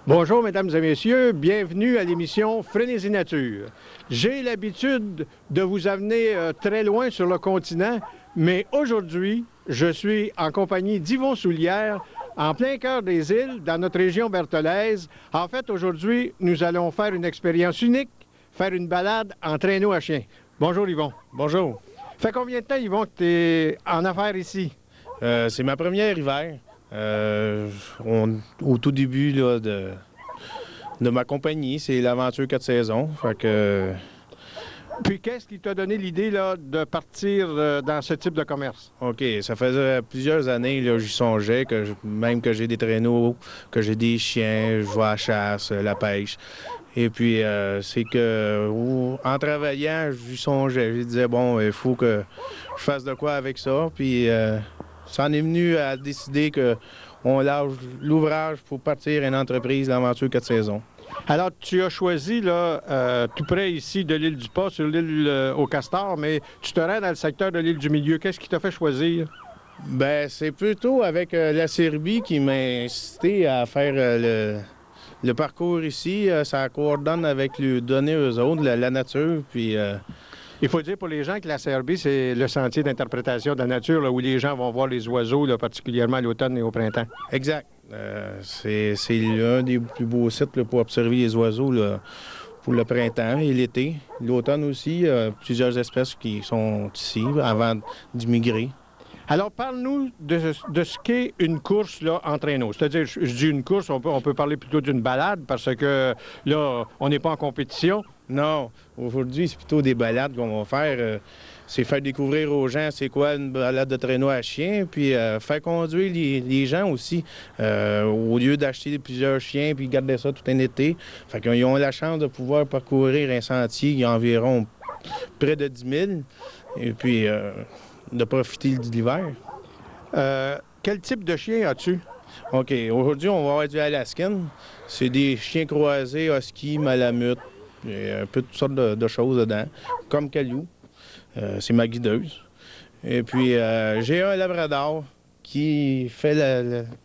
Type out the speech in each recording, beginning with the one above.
Bonjour, mesdames et messieurs. Bienvenue à l'émission Frénésie Nature. J'ai l'habitude de vous amener très loin sur le continent, mais aujourd'hui, je suis en compagnie d'Yvon Soulière, en plein cœur des îles, dans notre région bertholaise. En fait, aujourd'hui, nous allons faire une expérience unique, faire une balade en traîneau à chien. Bonjour, Yvon. Bonjour. Fait combien de temps, Yvon, que tu es en affaires ici? C'est ma première hiver. Au tout début là, de ma compagnie, c'est l'aventure 4 saisons. Fait que, Puis, qu'est-ce qui t'a donné l'idée là, de partir dans ce type de commerce? OK, ça faisait plusieurs années que j'y songeais, même que j'ai des traîneaux, que j'ai des chiens, je vais à la chasse, la pêche. Et puis, c'est que, en travaillant, j'y songeais. Je disais, bon, il faut que je fasse de quoi avec ça. Puis, ça en est venu à décider qu'on lâche l'ouvrage pour partir une entreprise d'aventure 4 saisons. Alors, tu as choisi, là, tout près ici de l'île du Pas, sur l'île au Castor, mais tu te rends dans le secteur de l'île du Milieu. Qu'est-ce qui t'a fait choisir? Ben, c'est plutôt avec la Serbie qui m'a incité à faire le parcours ici. Ça coordonne avec les données aux autres, la nature, puis... Il faut dire pour les gens que la CRB, c'est le sentier d'interprétation de la nature, là, où les gens vont voir les oiseaux, là, particulièrement à l'automne et au printemps. Exact. C'est l'un des plus beaux sites là, pour observer les oiseaux là, pour le printemps et l'été. L'automne aussi, plusieurs espèces qui sont ici avant d'immigrer. Alors, parle-nous de ce qu'est une course là, en traîneau. C'est-à-dire, je dis une course, on peut parler plutôt d'une balade, parce que là, on n'est pas en compétition. Non, aujourd'hui, c'est plutôt des balades qu'on va faire. C'est faire découvrir aux gens c'est quoi une balade de traîneau à chien, puis faire conduire les gens aussi. Au lieu d'acheter plusieurs chiens puis garder ça tout un été. Fait qu'ils ont la chance de pouvoir parcourir un sentier qui a environ près de 10 000, et puis de profiter de l'hiver. Quel type de chien as-tu? OK, aujourd'hui, on va avoir du Alaskan. C'est des chiens croisés, husky, malamute. Il y a un peu toutes sortes de choses dedans, comme Calou. C'est ma guideuse. Et puis, j'ai un labrador qui fait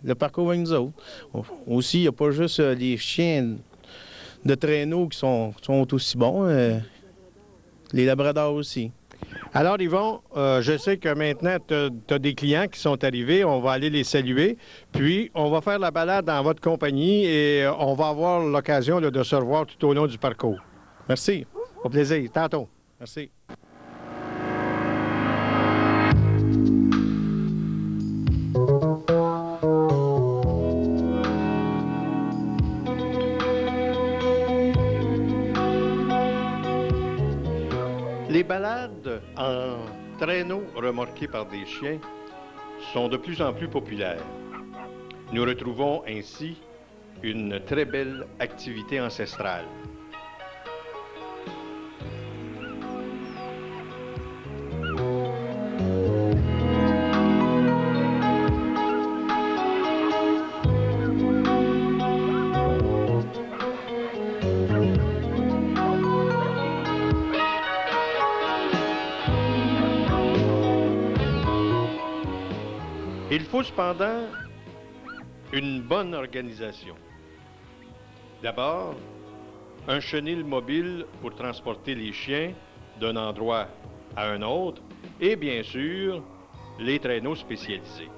le parcours avec nous autres. Aussi, il n'y a pas juste les chiens de traîneau qui sont aussi bons, les labradors aussi. Alors, Yvon, je sais que maintenant, tu as des clients qui sont arrivés. On va aller les saluer. Puis, on va faire la balade dans votre compagnie et on va avoir l'occasion là, de se revoir tout au long du parcours. Merci. Au plaisir. Tantôt. Merci. Les balades en traîneau remorqués par des chiens sont de plus en plus populaires. Nous retrouvons ainsi une très belle activité ancestrale. Il faut cependant une bonne organisation. D'abord, un chenil mobile pour transporter les chiens d'un endroit à un autre et bien sûr, les traîneaux spécialisés.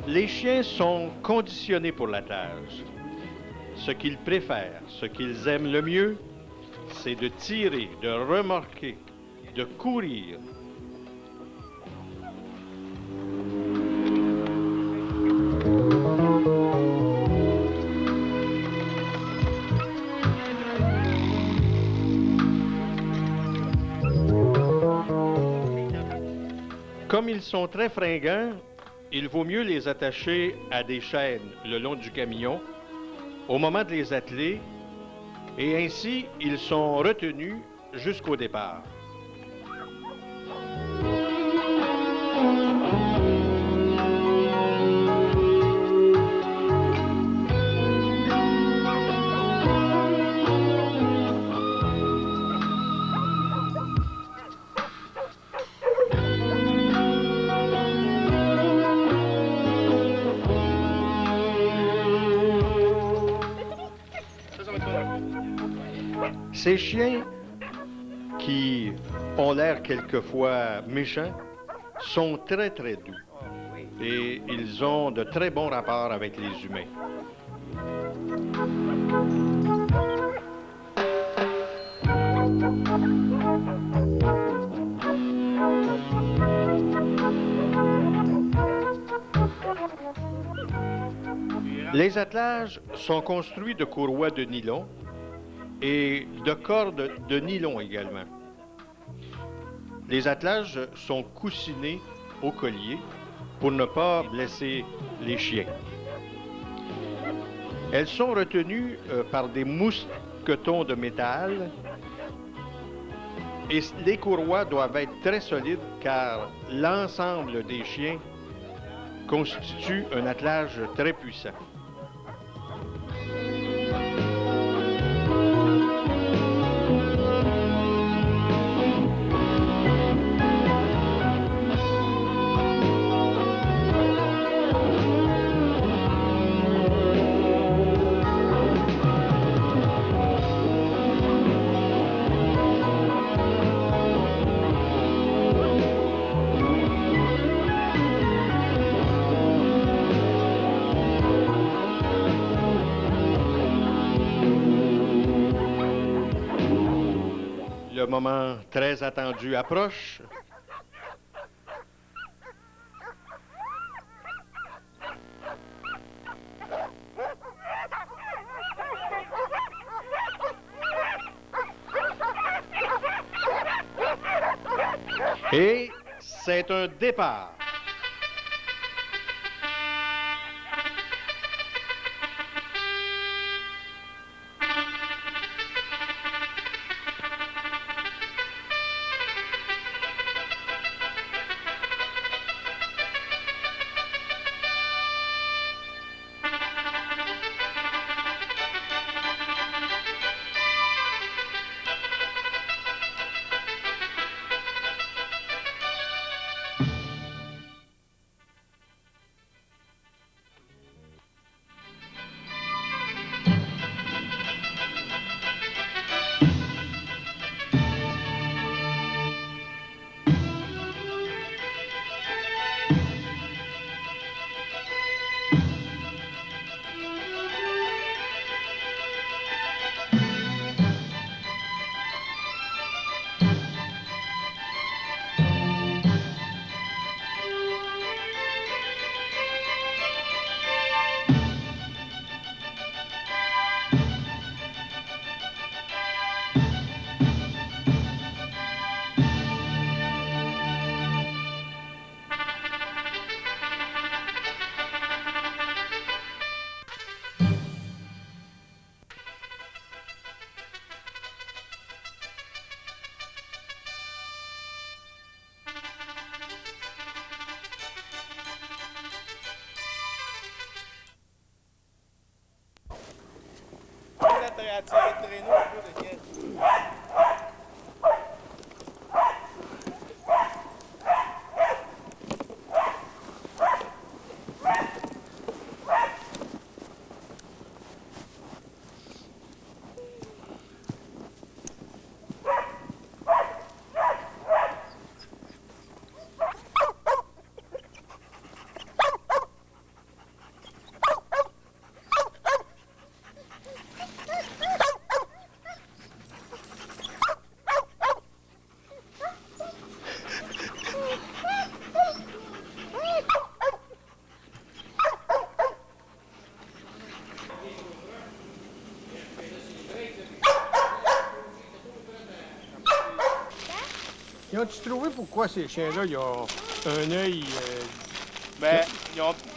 Les chiens sont conditionnés pour la tâche. Ce qu'ils préfèrent, ce qu'ils aiment le mieux, c'est de tirer, de remorquer de courir. Comme ils sont très fringants, il vaut mieux les attacher à des chaînes le long du camion au moment de les atteler, et ainsi ils sont retenus jusqu'au départ. Ces chiens, qui ont l'air quelquefois méchants, sont très très doux et ils ont de très bons rapports avec les humains. Les attelages sont construits de courroies de nylon et de cordes de nylon également. Les attelages sont coussinés au collier pour ne pas blesser les chiens. Elles sont retenues par des mousquetons de métal et les courroies doivent être très solides car l'ensemble des chiens constitue un attelage très puissant. Le moment très attendu approche. Et c'est un départ. À tirer le traîneau un peu de quai. Ils ont-tu trouvé pourquoi ces chiens-là, ils ont un œil... Ben,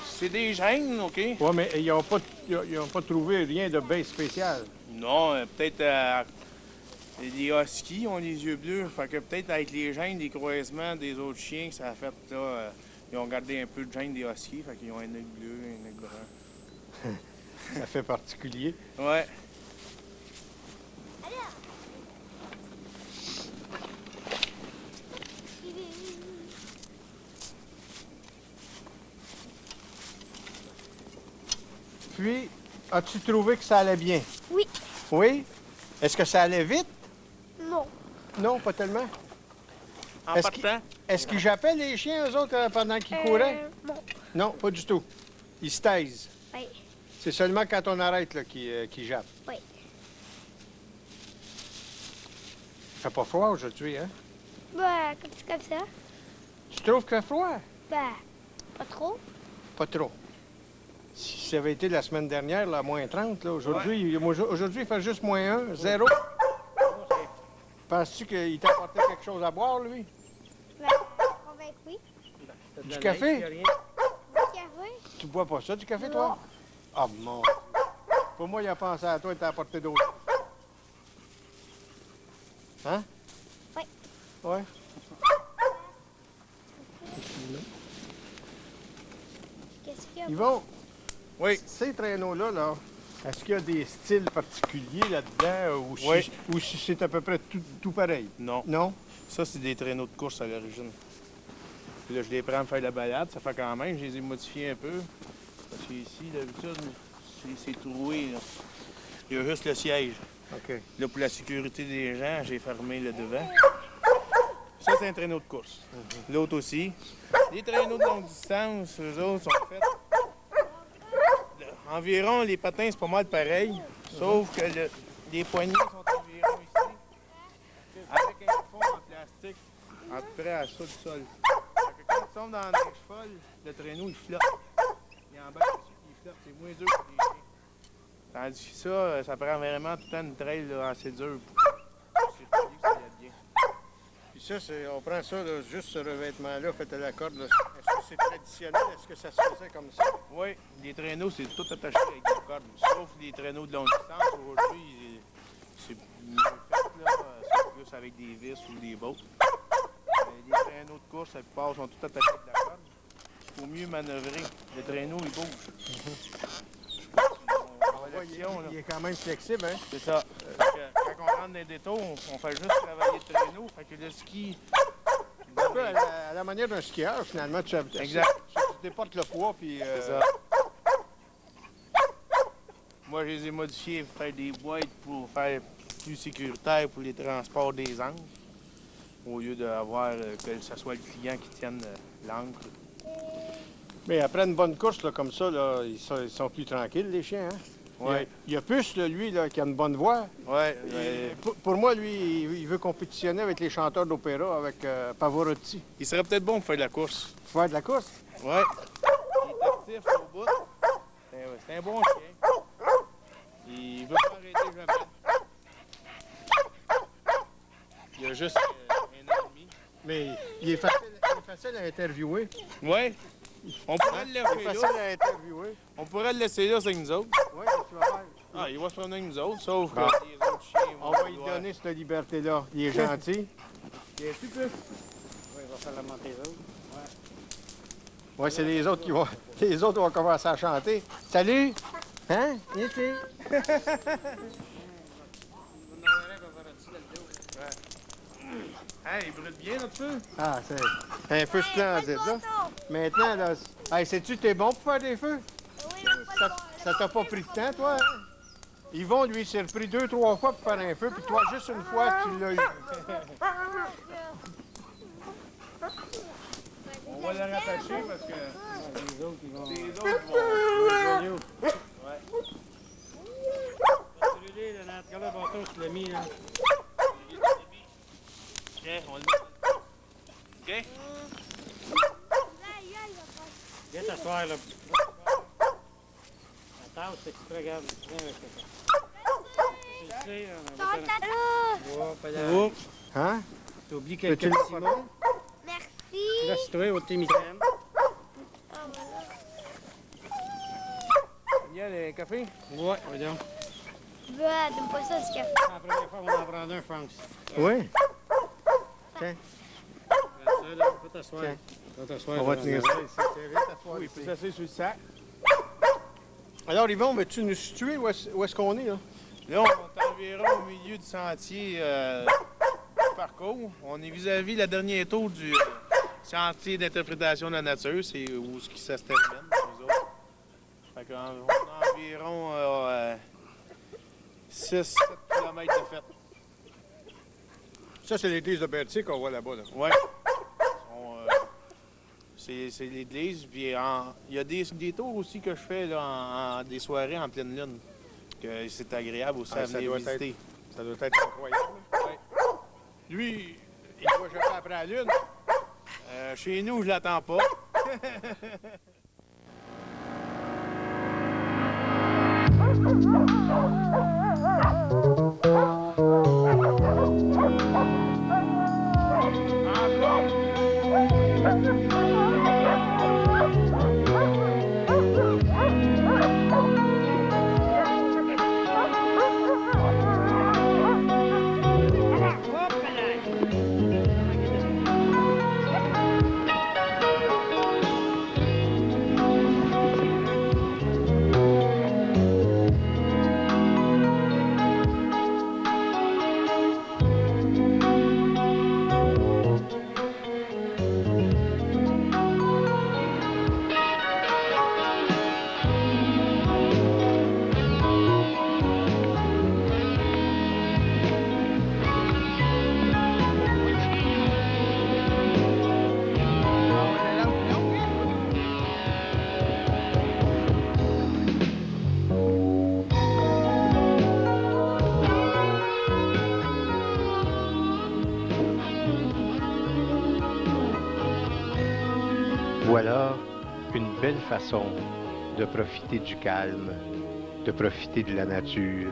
c'est des gènes, OK? Ouais, mais ils n'ont pas trouvé rien de bien spécial. Non, peut-être les huskies ont les yeux bleus. Fait que peut-être avec les gènes des croisements des autres chiens, ça a fait, là, ils ont gardé un peu de gènes des huskies. Fait qu'ils ont un œil bleu, un œil brun. Ça fait particulier. Ouais. Puis, as-tu trouvé que ça allait bien? Oui. Oui? Est-ce que ça allait vite? Non. Non, pas tellement. En Est-ce partant, Est-ce qu'ils jappaient les chiens, eux autres, pendant qu'ils couraient? Non. Non, pas du tout. Ils se taisent. Oui. C'est seulement quand on arrête là, qu'ils jappent. Oui. Il fait pas froid aujourd'hui, hein? Ben, comme ça. Tu trouves qu'il fait froid? Ben, pas trop. Pas trop. Si ça avait été la semaine dernière, là, moins 30, là, aujourd'hui, il fait juste moins 1, 0. Penses-tu qu'il t'a apporté quelque chose à boire, lui? Ben, convaincu, oui. Du café? Du café? Tu bois pas ça, du café, toi? Ah, mon... Pour moi, il a pensé à toi, il t'a apporté d'autres. Hein? Oui. Ouais. Qu'est-ce qu'il y a? Yvon, oui. ces traîneaux-là, là, est-ce qu'il y a des styles particuliers là-dedans ou Oui. si c'est à peu près tout pareil? Non. Non? Ça, c'est des traîneaux de course à l'origine. Puis là, je les prends à me faire la balade. Ça fait quand même, je les ai modifiés un peu. Parce que ici, d'habitude, c'est troué, là. Il y a juste le siège. OK. Là, pour la sécurité des gens, j'ai fermé le devant. Ça, c'est un traîneau de course. L'autre aussi. Les traîneaux de longue distance, eux autres, sont faits... Environ, les patins, c'est pas mal pareil. Sauf que les poignées sont environ ici. Avec un fond en plastique, à peu près à ça du sol. Fait que quand tu tombes dans la neige folle, le traîneau, il flotte. Il embarque dessus, puis il flotte. C'est moins dur que les chiens. Tandis que ça prend vraiment tout le temps une trail là, assez dure pour circuler, que ça aille bien. Puis ça, on prend ça, là, juste ce revêtement-là, fait à la corde. Là. Est-ce que c'est traditionnel? Est-ce que ça se faisait comme ça? Oui, les traîneaux, c'est tout attaché avec des cordes. Sauf les traîneaux de longue distance, aujourd'hui, c'est mieux fait, là. C'est plus avec des vis ou des bottes. Les traîneaux de course, la plupart, sont tout attachés avec de la corde. Il faut mieux manœuvrer. Le traîneau, il bouge. Je sais pas si on voit Il est quand même flexible, hein? C'est ça. Quand on rentre dans les détours, on fait juste travailler le traîneau. Fait que le ski... Un peu à la manière d'un skieur, finalement. Exact. Tu déportes le poids, puis... C'est ça. Moi, je les ai modifiés pour faire des boîtes pour faire plus sécuritaire pour les transports des ancres. Au lieu d'avoir que ce soit le client qui tienne l'ancre. Mais après une bonne course là, comme ça, là, ils sont plus tranquilles, les chiens, hein? Ouais. Il y a plus, là, lui, là, qui a une bonne voix. Ouais. Pour moi, lui, il veut compétitionner avec les chanteurs d'opéra, avec Pavarotti. Il serait peut-être bon pour faire de la course. Faire de la course? Ouais. Il est actif au bout. C'est un bon chien. Il veut pas arrêter jamais. Il a juste un an et demi. Mais il est facile à interviewer. Ouais. On pourrait le Il est laisser facile là. à interviewer. On pourrait le laisser là avec nous autres. Oui, qu'est-ce que tu vas faire? Ah, il va se promener avec nous autres, sauf que Bon. les autres chiens On va lui donner cette liberté-là. Il est gentil. Il est plus. Oui, il va faire la montée rouge. Oui, c'est les autres qui vont... Les autres vont commencer à chanter. Salut! Hein? Ici. Hey, il brûle bien notre feu. Ah, c'est un feu splendide, là. Maintenant, là... Hey, sais-tu que t'es bon pour faire des feux? Oui, mais pas Ça t'a pas pris de temps, toi, hein? Yvon, lui, s'est repris 2-3 fois pour faire un feu, puis toi, juste une fois, tu l'as eu. On va le rattacher parce que Les autres, ils vont... les autres vont. Joyeux. Ouais. Brûler, là, dans ce cas-là, bâton, tu l'as mis, là. Tiens, on le met. OK? Là, il va pas. Viens t'asseoir, là. La tasse, c'est que tu regardes. Viens avec ça. Tu le sais, là, on va Ton faire tata! un... Oh, pas là. Oups. Hein? T'oublies quelques Peux-tu petits le mots. Merci. Là, c'est toi au Témitrem. Ah, voilà. Daniel, un café? Ouais, voyons. Bah, t'aimes pas ça, du café? C'est la première fois qu'on en prend un, je pense. Oui. Tiens, Prends ça, là. Va t'asseoir. Tiens. Va t'asseoir. on va là, tenir là. ça ici. Tiens, viens t'asseoir Oui, il ici. peut s'asseoir sur le sac. Alors, Yvon, veux-tu nous situer où est-ce qu'on est, là? Là, on est environ au milieu du sentier du parcours. On est vis-à-vis la dernière tour du sentier d'interprétation de la nature. C'est où ce qui ça se termine, nous autres. Fait qu'on a environ 6-7 km de fête. Ça, c'est l'église de Berthier qu'on voit là-bas, là. Ouais. C'est l'église. Puis il y a des tours aussi que je fais là, des soirées en pleine lune. Que c'est agréable aussi Ah, à ça venir doit visiter. Ça doit être incroyable. Ouais. Lui, il doit jamais après la lune. Chez nous, je l'attends pas. Voilà une belle façon de profiter du calme, de profiter de la nature.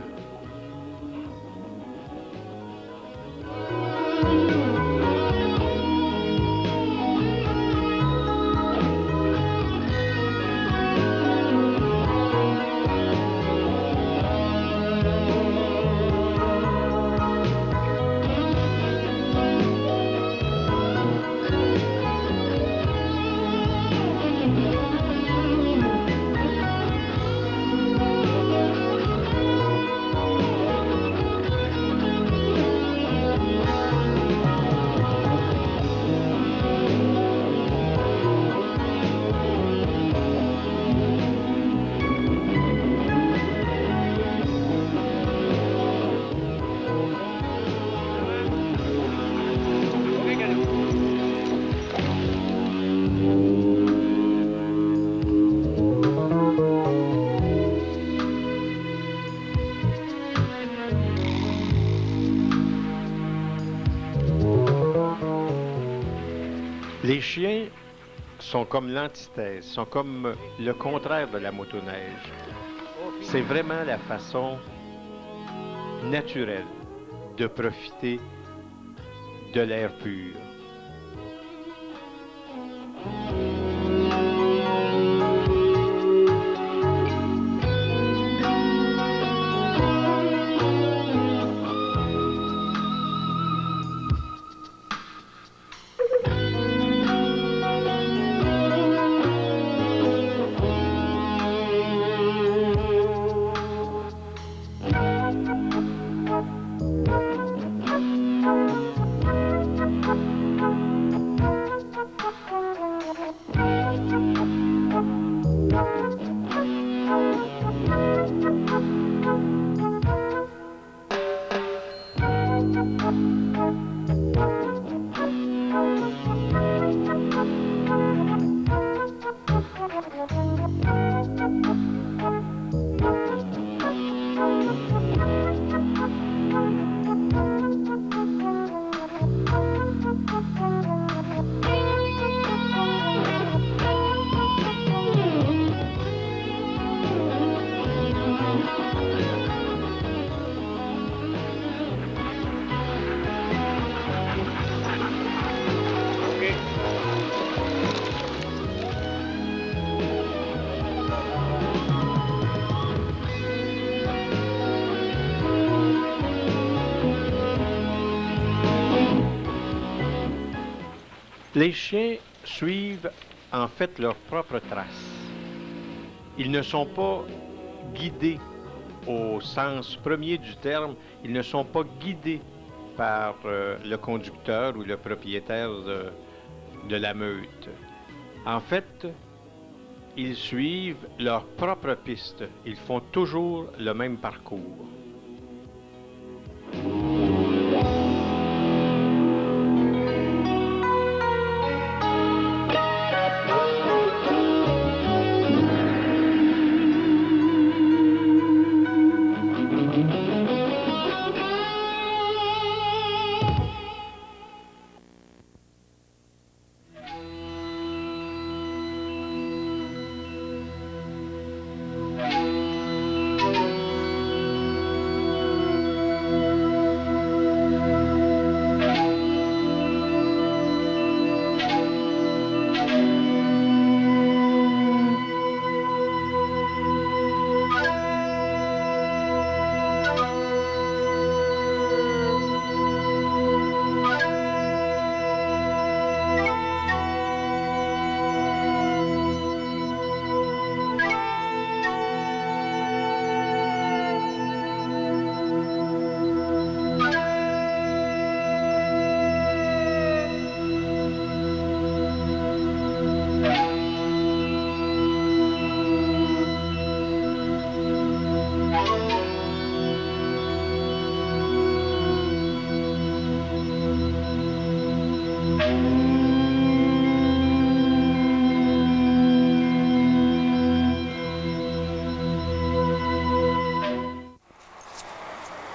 Les chiens sont comme l'antithèse, sont comme le contraire de la motoneige. C'est vraiment la façon naturelle de profiter de l'air pur. Les chiens suivent en fait leurs propres traces. Ils ne sont pas guidés au sens premier du terme, ils ne sont pas guidés par le conducteur ou le propriétaire de la meute. En fait, ils suivent leur propre piste. Ils font toujours le même parcours.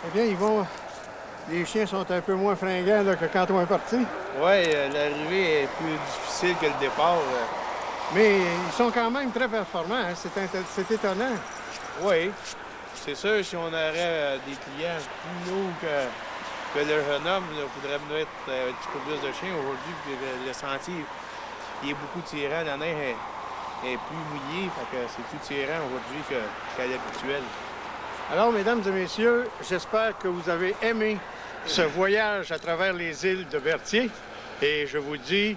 Eh bien, Yvon, les chiens sont un peu moins fringants là, que quand on est parti. Oui, l'arrivée est plus difficile que le départ. Mais ils sont quand même très performants, hein? C'est étonnant. Oui, c'est sûr, si on aurait des clients plus lourds que le jeune homme, il faudrait mettre un petit peu plus de chiens aujourd'hui, puis le sentier il est beaucoup tirant, la neige est plus mouillée, fait que c'est plus tirant aujourd'hui qu'à l'habituel. Alors, mesdames et messieurs, j'espère que vous avez aimé ce voyage à travers les îles de Berthier. Et je vous dis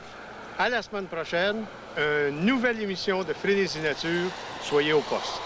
à la semaine prochaine, une nouvelle émission de Frénésie Nature. Soyez au poste.